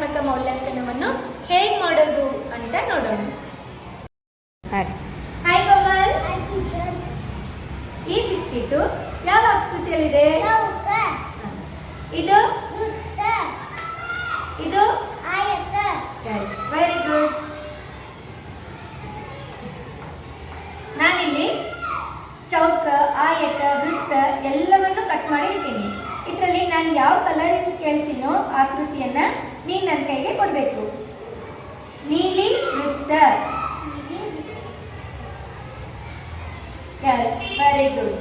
ಸಕಾರಾತ್ಮಕ ಮೌಲ್ಯಾಂಕನವನ್ನು ಹೇಗೆ ಮಾಡೋದು ಅಂತ ನೋಡೋಣ. ಹಾಯ್ ಕೋಮಲ್, ಈ ಬಿಸ್ಕಿಟು ಯಾವ ಆಕೃತಿಯಲ್ಲಿದೆ? ಇದು ಇದು ವೆರಿ ಗುಡ್. ನಾನಿಲ್ಲಿ ಚೌಕ, ಆಯತ, ವೃತ್ತ ಎಲ್ಲವನ್ನು ಕಟ್ ಮಾಡಿ ಇಡ್ತೀನಿ. ಇದರಲ್ಲಿ ನಾನು ಯಾವ ಕಲರ್ ಕೇಳ್ತೀನೋ ಆಕೃತಿಯನ್ನ ನೀನು ನನ್ನ ಕೈಗೆ ಕೊಡಬೇಕು. ನೀಲಿ ವೃತ್ತ. Very good.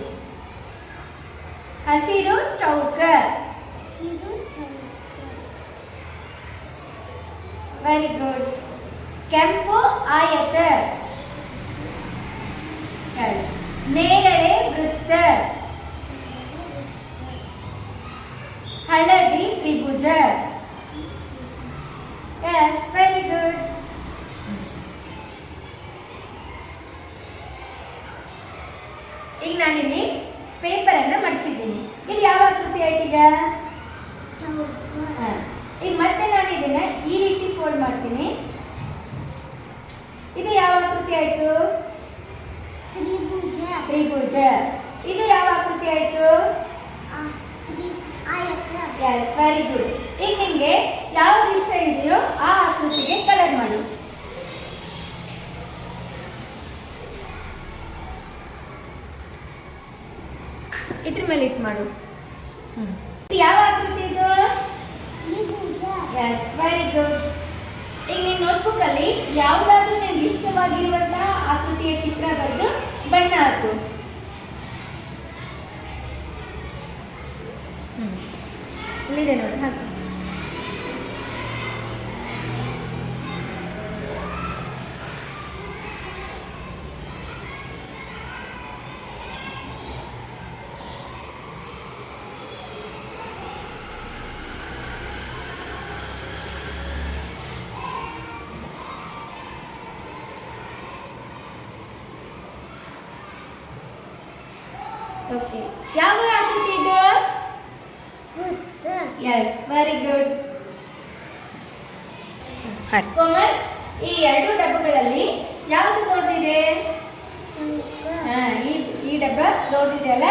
ಹಸಿರು ಚೌಕ. Very good. ಕೆಂಪು ಆಯತ. ನೇರಳೆ ವೃತ್ತ. ಹಳದಿ ತ್ರಿಭುಜ. Very good. ಈಗ ನಾನಿಲ್ಲಿ ಪೇಪರ್ ಅನ್ನ ಮಡಚಿದ್ದೀನಿ. ಇದು ಯಾವ ಆಕೃತಿ ಆಯ್ತು ಈಗ? ಈಗ ಮತ್ತೆ ನಾನು ಇದನ್ನ ಈ ರೀತಿ ಫೋಲ್ಡ್ ಮಾಡ್ತೀನಿ. ಇದು ಯಾವ ಆಕೃತಿ ಆಯ್ತು? ತ್ರಿಭುಜ. ಇದು ಯಾವ ಆಕೃತಿ ಆಯ್ತು? Very good. ಈಗ ನಿಮಗೆ ಯಾವ್ದು ಇಷ್ಟ ಇದೆಯೋ ಆ ಆಕೃತಿಗೆ ಕಲರ್ ಮಾಡು. ಇದ್ರ ಮೇಲೆ ಇಟ್ ಮಾಡು. ಯಾವ ಆಕೃತಿ ಇದು? Very good. ಈಗ ನೀನ್ ನೋಟ್ಬುಕ್ ಅಲ್ಲಿ ಯಾವ್ದಾದ್ರೂ ನಿಮ್ಗೆ ಇಷ್ಟವಾಗಿರುವಂತಹ ಆಕೃತಿಯ ಚಿತ್ರ ಬರೆದು ಬಣ್ಣ ಹಾಕು. ಇಲ್ಲಿದೆ ನೋಡಿ, ಹಾಕು. ಓಕೆ, ಯಾವ ಆಕೃತಿ ಇದು? Very good. ಕೋಮಲ್, ಈ ಎರಡು ಡಬ್ಬಗಳಲ್ಲಿ ಯಾವುದು ದೊಡ್ಡದಿದೆ? ಈ ಡಬ್ಬ ದೊಡ್ಡದಿದೆಯಲ್ಲ,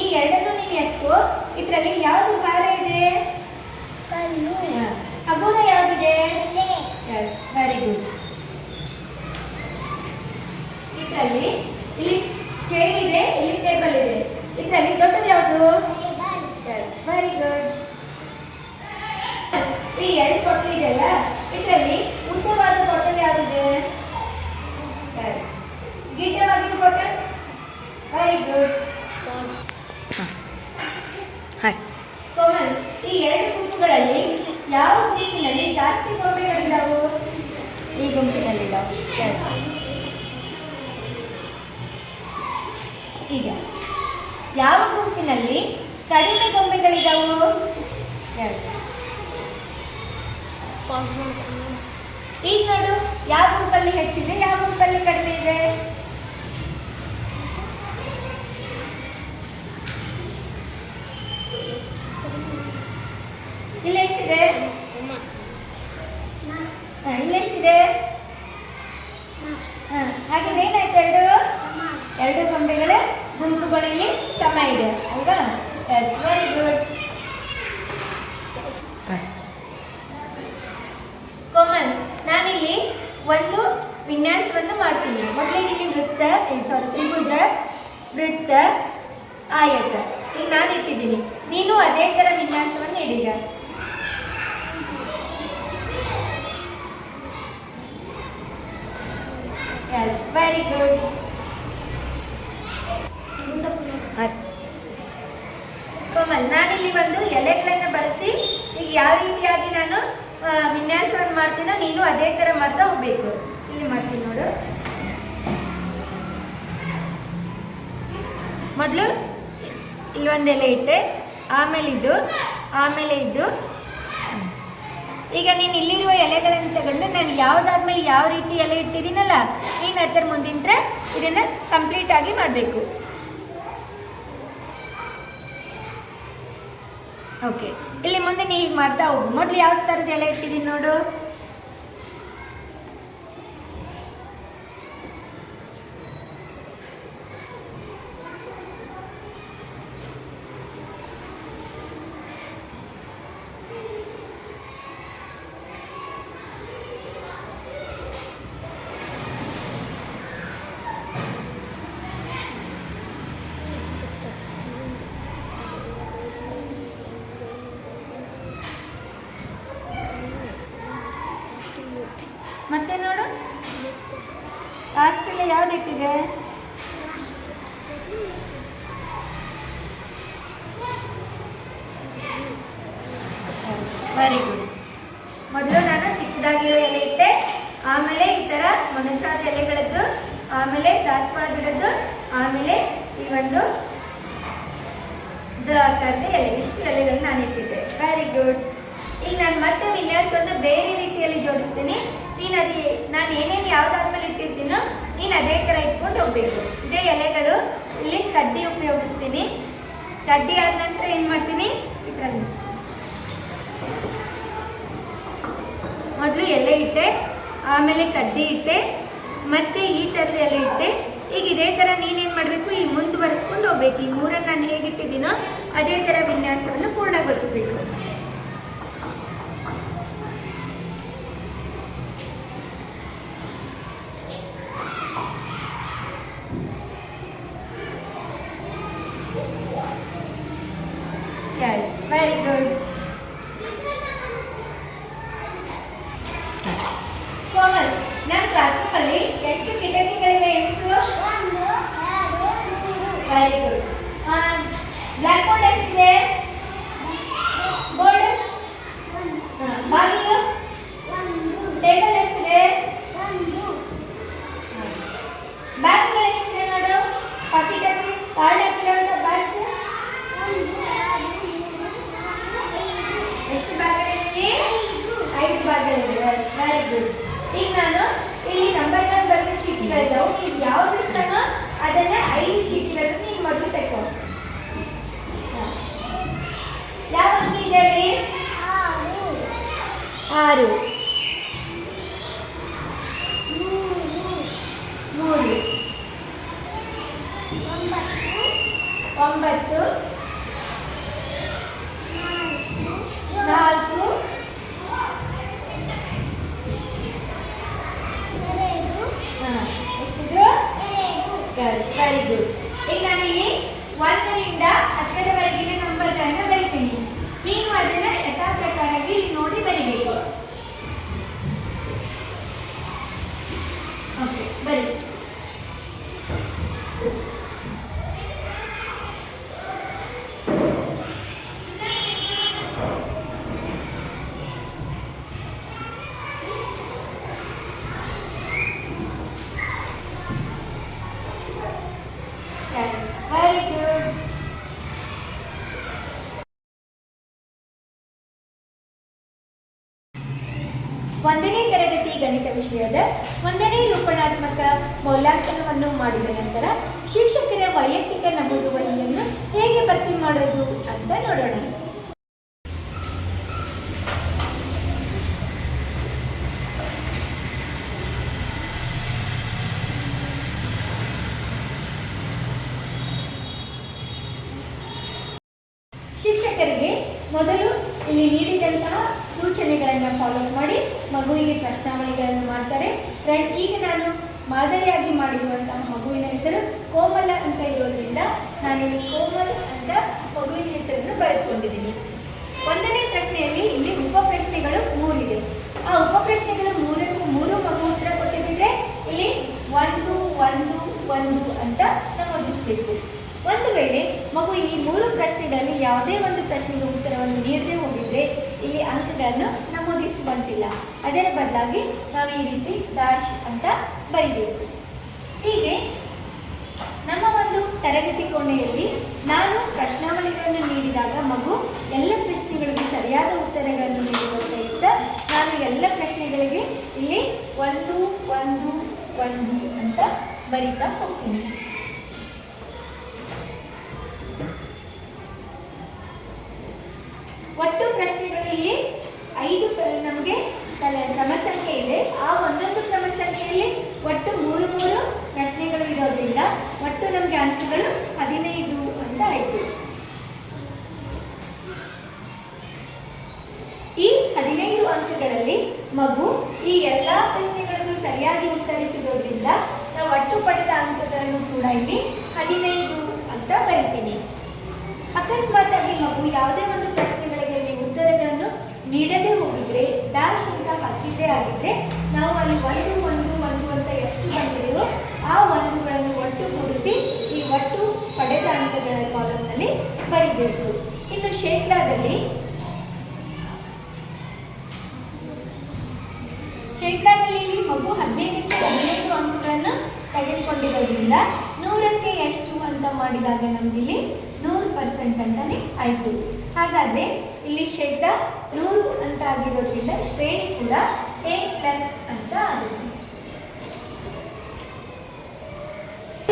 ಈ ಎರಡನ್ನು ನೀನು ಎತ್ಕೋ. ಇದರಲ್ಲಿ ಯಾವುದು ಭಾರ ಇದೆ? ಹಗುರ ಯಾವ್ದಿದೆ? Very good. ಇದರಲ್ಲಿ ಇಲ್ಲಿ ಚೇರ್ ಇದೆ, ಇಲ್ಲಿ ಟೇಬಲ್ ಇದೆ. ಇದರಲ್ಲಿ ದೊಡ್ಡದು ಯಾವುದು? Very good. ಈ ಎರಡು ಬಾಟಲ್ ಇದೆಯಲ್ಲ, ಇದರಲ್ಲಿ ಉದ್ದವಾದ ಬಾಟಲ್ ಯಾವ್ದಿದೆ? ಗಿಡ್ಡವಾಗಿದ್ದ ಬಾಟಲ್. Very good. ಕೋಮಲ್, ಈ ಎರಡು ಗುಂಪುಗಳಲ್ಲಿ ಯಾವ ಗುಂಪಿನಲ್ಲಿ ಜಾಸ್ತಿ ಗೊಂಬೆಗಳಿದ್ದಾವು? ಈ ಗುಂಪಿನಲ್ಲಿದ್ದಾವೆ. ಈಗ ಯಾವ ಗುಂಪಿನಲ್ಲಿ ಕಡಿಮೆ ಗೊಂಬೆಗಳಿದಾವು? ಈಗ ನೋಡು, ಯಾವ ಗುಂಪಲ್ಲಿ ಹೆಚ್ಚಿದೆ, ಯಾವ ಗುಂಪಲ್ಲಿ ಕಡಿಮೆ ಇದೆ? ಇಲ್ಲಿ ಎಷ್ಟಿದೆ? ಇಲ್ಲೆಷ್ಟಿದೆ? ಹಾಗೆ ಏನಾಯ್ತು? ಎರಡು ಗೊಂಬೆಗಳ ಗುಂಪುಗಳಲ್ಲಿ ಸಮ ಇದೆ ಅಲ್ವಾ? Very good. ಕೋಮಲ್, ನಾನಿಲ್ಲಿ ಒಂದು ವಿನ್ಯಾಸವನ್ನು ಮಾಡ್ತೀನಿ. ಮೊದಲಿಗೆ ಇಲ್ಲಿ ತ್ರಿಭುಜ, ವೃತ್ತ, ಆಯತ ಈಗ ನಾನು ಇಟ್ಟಿದ್ದೀನಿ. ನೀನು ಅದೇ ಥರ ವಿನ್ಯಾಸವನ್ನು ಇಡೀಗ. Very good. ಕೋಮಲ್, ನಾನಿಲ್ಲಿ ಒಂದು ಎಲೆಗಳನ್ನು ಬಳಸಿ ಈಗ ಯಾವ ರೀತಿಯಾಗಿ ನಾನು ವಿನ್ಯಾಸವನ್ನು ಮಾಡ್ತೀನೋ ನೀನು ಅದೇ ಥರ ಮಾಡ್ತಾ ಹೋಗ್ಬೇಕು. ಇಲ್ಲಿ ಮಾಡ್ತೀನಿ ನೋಡು. ಮೊದಲು ಇಲ್ಲೊಂದು ಎಲೆ ಇಟ್ಟೆ, ಆಮೇಲೆ ಇದು, ಆಮೇಲೆ ಇದು. ಈಗ ನೀನು ಇಲ್ಲಿರುವ ಎಲೆಗಳನ್ನು ತಗೊಂಡು ನಾನು ಯಾವುದಾದ್ಮೇಲೆ ಯಾವ ರೀತಿ ಎಲೆ ಇಟ್ಟಿದ್ದೀನಲ್ಲ, ನೀನು ಅದರ ಮುಂದಿಂತ್ರ ಇದನ್ನು ಕಂಪ್ಲೀಟ್ ಆಗಿ ಮಾಡಬೇಕು. ಓಕೆ, ಇಲ್ಲಿ ಮುಂದೆ ನೀ ಹೀಗೆ ಮಾಡ್ತಾ ಹೋಗು. ಮೊದಲು ಯಾವ ಥರದ ಎಲೆ ಇಟ್ಟಿದ್ದೀನಿ ನೋಡು. ಮತ್ತೆ ನೋಡು, ಲಾಸ್ಟಲ್ಲಿ ಯಾವ್ದು ಇಟ್ಟಿದೆ? Very good. ಮೊದಲು ನಾನು ಚಿಕ್ಕದಾಗಿರೋ ಎಲೆ ಇಟ್ಟೆ, ಆಮೇಲೆ ಈ ಥರ ಮೊನಚಾದ ಎಲೆಗಳದ್ದು, ಆಮೇಲೆ ದಾಸವಾಳ ಗಿಡದ್ದು, ಆಮೇಲೆ ಈ ಒಂದು ಆಕಾರದ ಎಲೆ, ಇಷ್ಟು ಎಲೆಗಳನ್ನ ನಾನು ಇಟ್ಟಿದ್ದೆ. Very good. ಈಗ ನಾನು ಮತ್ತೆ ವಿನ್ಯಾಸವನ್ನು ಬೇರೆ ರೀತಿಯಲ್ಲಿ ಜೋಡಿಸ್ತೀನಿ. ನೀನು ನಾನು ಏನೇನು ಯಾವುದಾದ್ಮೇಲೆ ಇಟ್ಟಿರ್ತೀನೋ ನೀನು ಅದೇ ಥರ ಇಟ್ಕೊಂಡು ಹೋಗ್ಬೇಕು. ಇದೇ ಎಲೆಗಳು ಇಲ್ಲಿ ಕಡ್ಡಿ ಉಪಯೋಗಿಸ್ತೀನಿ. ಕಡ್ಡಿ ಆದ ನಂತರ ಏನು ಮಾಡ್ತೀನಿ, ಇದರಲ್ಲಿ ಮೊದಲು ಎಲೆ ಇಟ್ಟೆ, ಆಮೇಲೆ ಕಡ್ಡಿ ಇಟ್ಟೆ, ಮತ್ತೆ ಈ ಥರದ ಎಲೆ ಇಟ್ಟೆ. ಈಗ ಇದೇ ಥರ ನೀನೇನು ಮಾಡಬೇಕು, ಈಗ ಮುಂದುವರಿಸ್ಕೊಂಡು ಹೋಗ್ಬೇಕು. ಈ ಮೂರನ್ನು ನಾನು ಹೇಗಿಟ್ಟಿದ್ದೀನೋ ಅದೇ ಥರ ವಿನ್ಯಾಸವನ್ನು ಪೂರ್ಣಗೊಳಿಸಬೇಕು. Yes, very good. ಕೋಮಲ್, ನಮ್ಮ ಕ್ಲಾಸ್ ರೂಮಲ್ಲಿ ಎಷ್ಟು ಕಿಟಕಿಗಳಿವೆ ಎಣಿಸು? Very good. ಬ್ಲ್ಯಾಕ್ ಬೋರ್ಡ್ ಎಷ್ಟಿದೆ? ಬೋರ್ಡ್ ಬಾಗಿಲು ಟೇಬಲ್ ಎಷ್ಟಿದೆ? ಬ್ಯಾಗ್ಗಳು ಎಷ್ಟಿದೆ ನೋಡು. ಪಾಕೆಟ್ ಹಾಕಿ ಕಾರ್ಡ್ ಹಾಕಿರೋಂಥ ಬ್ಯಾಗ್ಸ್ ಎಷ್ಟು ಬ್ಯಾಗ್ಗಳಿವೆ? 5 ಬ್ಯಾಗ್ಗಳಿವೆ. Very good. ಈಗ ನಾನು ಇಲ್ಲಿ ನಂಬರ್ 1 ಬರೆದ ಚೀಟಿಗಳಿದ್ದಾವೆ. ನೀವು ಯಾವ್ದು ಇಷ್ಟನೋ ಅದನ್ನ 5 ಚೀಟಿಗಳನ್ನು ನೀವು ಮೊದಲು ತಗೋ. ಯಾವ ಅಂಕಿ ಇದೆ ಅಲ್ಲಿ? 6 3 9 4 ಎಷ್ಟಿದು? S, very good. ಈಗ ನಾನು ಇಲ್ಲಿ 1ರಿಂದ 10ರವರೆಗಿನ ನಂಬರ್ಗಳನ್ನ ಬರಿತೀನಿ. ನೀವು ಅದನ್ನ ಯಥಾ ಪ್ರಕಾರವಾಗಿ ಇಲ್ಲಿ ನೋಡಿ ಬರಿಬೇಕು. ಓಕೆ, ಬರಿ. Very good. ಒಂದನೇ ತರಗತಿ ಗಣಿತ ವಿಷಯದ 1ನೇ ರೂಪಣಾತ್ಮಕ ಮೌಲ್ಯಾಂಕನವನ್ನು ಮಾಡಿದ ನಂತರ ಶಿಕ್ಷಕರ ವೈಯಕ್ತಿಕ ನಮೂದು ವಹಿಯನ್ನು ಹೇಗೆ ಭರ್ತಿ ಮಾಡೋದು ಅಂತ ನೋಡೋಣ. ಶಿಕ್ಷಕರಿಗೆ ಮೊದಲು ಇಲ್ಲಿ ನೀಡಿದಂತಹ ಸೂಚನೆಗಳನ್ನು ಫಾಲೋ ಮಾಡಿ ಮಗುವಿಗೆ ಪ್ರಶ್ನಾವಳಿಗಳನ್ನು ಮಾಡ್ತಾರೆ. ಈಗ ನಾನು ಮಾದರಿಯಾಗಿ ಮಾಡಿರುವಂತಹ ಮಗುವಿನ ಹೆಸರು ಕೋಮಲ ಅಂತ ಇರೋದ್ರಿಂದ ನಾನಿಲ್ಲಿ ಕೋಮಲ್ ಅಂತ ಮಗುವಿನ ಹೆಸರನ್ನು ಬರೆದುಕೊಂಡಿದ್ದೀನಿ. 1ನೇ ಪ್ರಶ್ನೆಯಲ್ಲಿ ಇಲ್ಲಿ ಉಪ ಪ್ರಶ್ನೆಗಳು 3 ಇದೆ. ಆ ಉಪ ಪ್ರಶ್ನೆಗಳು 3ಕ್ಕೂ 3 ಮಗು ಉತ್ತರ ಕೊಟ್ಟಿದ್ದರೆ ಇಲ್ಲಿ 1 1 1 ಅಂತ ನಮೂದಿಸಬೇಕು. ಒಂದು ವೇಳೆ ಮಗು ಈ 3 ಪ್ರಶ್ನೆಗಳಲ್ಲಿ ಯಾವುದೇ ಒಂದು ಪ್ರಶ್ನೆಗೆ ಉತ್ತರವನ್ನು ನೀಡದೆ ಹೋಗಿದ್ರೆ ಇಲ್ಲಿ ಅಂಕಗಳನ್ನು ನಮೂದಿಸುವಂತಿಲ್ಲ. ಅದರ ಬದಲಾಗಿ ನಾವು ಈ ರೀತಿ ಡ್ಯಾಶ್ ಅಂತ ಬರಿಬೇಕು. ಹೀಗೆ ನಮ್ಮ ಒಂದು ತರಗತಿ ಕೋಣೆಯಲ್ಲಿ ನಾನು ಪ್ರಶ್ನಾವಳಿಗಳನ್ನು ನೀಡಿದಾಗ ಮಗು ಎಲ್ಲ ಪ್ರಶ್ನೆಗಳಿಗೆ ಸರಿಯಾದ ಉತ್ತರಗಳನ್ನು ನೀಡುವ ಪ್ರಯುಕ್ತ ನಾನು ಎಲ್ಲ ಪ್ರಶ್ನೆಗಳಿಗೆ ಇಲ್ಲಿ 1 1 1 ಅಂತ ಬರಿತಾ ಹೋಗ್ತೀನಿ. ಒಟ್ಟು ಪ್ರಶ್ನೆಗಳು ಇಲ್ಲಿ 5 ನಮಗೆ ಕ್ರಮ ಸಂಖ್ಯೆ ಇದೆ. ಆ ಒಂದೊಂದು ಕ್ರಮ ಸಂಖ್ಯೆಯಲ್ಲಿ ಒಟ್ಟು 3 ಪ್ರಶ್ನೆಗಳು ಇರೋದ್ರಿಂದ ಒಟ್ಟು ನಮಗೆ ಅಂಕಗಳು 15 ಅಂತ ಆಯಿತು. ಈ 15 ಅಂಕಗಳಲ್ಲಿ ಮಗು ಈ ಎಲ್ಲ ಪ್ರಶ್ನೆಗಳಿಗೂ ಸರಿಯಾಗಿ ಉತ್ತರಿಸಿರೋದ್ರಿಂದ ನಾವು ಒಟ್ಟು ಪಡೆದ ಅಂಕಗಳನ್ನು ಕೂಡ ಇಲ್ಲಿ 15 ಅಂತ ಬರಿತೀನಿ. ಅಕಸ್ಮಾತಾಗಿ ಮಗು ಯಾವುದೇ ಒಂದು ಪ್ರಶ್ನೆಗಳಿಗೆ ನೀವು ಉತ್ತರಗಳನ್ನು ನೀಡದೆ ಹೋಗಿದ್ರೆ ಡ್ಯಾಶ್ ಅಂತ ಹಾಕಿದ್ದೇ ಆಗಿದ್ರೆ ನಾವು ಅಲ್ಲಿ 1 ಅಂತ ಎಷ್ಟು ಬಂದಿದೆಯೋ ಆ 1ಗಳನ್ನು ಒಟ್ಟುಗೂಡಿಸಿ ಈ ಒಟ್ಟು ಪಡೆದ ಅಂಕಗಳ ಕಾಲಂನಲ್ಲಿ ಬರಿಬೇಕು. ಇನ್ನು ಶೇಕಡಾದಲ್ಲಿ ಇಲ್ಲಿ ಮಗು 15ಕ್ಕೆ 15 ಅಂಕಗಳನ್ನು ತೆಗೆದುಕೊಂಡಿರೋದ್ರಿಂದ 100ಕ್ಕೆ ಎಷ್ಟು ಅಂತ ಮಾಡಿದಾಗ ನಮಗಿಲ್ಲಿ 100% ಅಂತಾನೆ ಆಯಿತು. ಹಾಗಾದರೆ ಇಲ್ಲಿ ಶೇಕಡ 100 ಅಂತ ಆಗಿರೋದ್ರಿಂದ ಶ್ರೇಣಿ ಕೂಡ A+ ಅಂತ ಆಗುತ್ತೆ.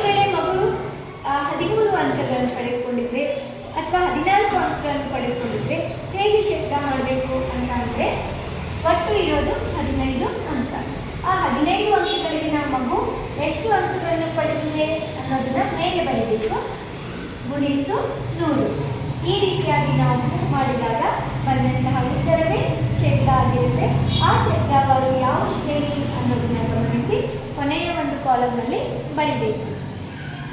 ವೇಳೆ ಮಗು 13 ಅಂಕಗಳನ್ನು ಪಡೆದುಕೊಂಡಿದ್ರೆ ಅಥವಾ 14 ಅಂಕಗಳನ್ನು ಪಡೆದುಕೊಂಡಿದ್ರೆ ಹೇಗೆ ಶೇಕಡ ಮಾಡಬೇಕು ಅಂತ ಅಂದರೆ ಒಟ್ಟು ಇರೋದು 15 ಅಂಕ. ಆ 15 ಅಂಕಗಳಿಗೆ ನಾವು ಮಗು ಎಷ್ಟು ಅಂಕಗಳನ್ನು ಪಡೆದಿದೆ ಅನ್ನೋದನ್ನ ಮೇಲೆ ಬರೀಬೇಕು, ಗುಣಿಸು 100. ಈ ರೀತಿಯಾಗಿ ನಾವು ಮಾಡಿದಾಗ ಬಂದಂತಹ ಉತ್ತರವೇ ಶೇಕಡ ಆಗಿರುತ್ತೆ. ಆ ಶೇಕಡಾವಾರು ಯಾವ ಶ್ರೇಣಿ ಅನ್ನೋದನ್ನ ಗಮನಿಸಿ ಕೊನೆಯ ಒಂದು ಕಾಲಮ್ನಲ್ಲಿ ಬರೀಬೇಕು.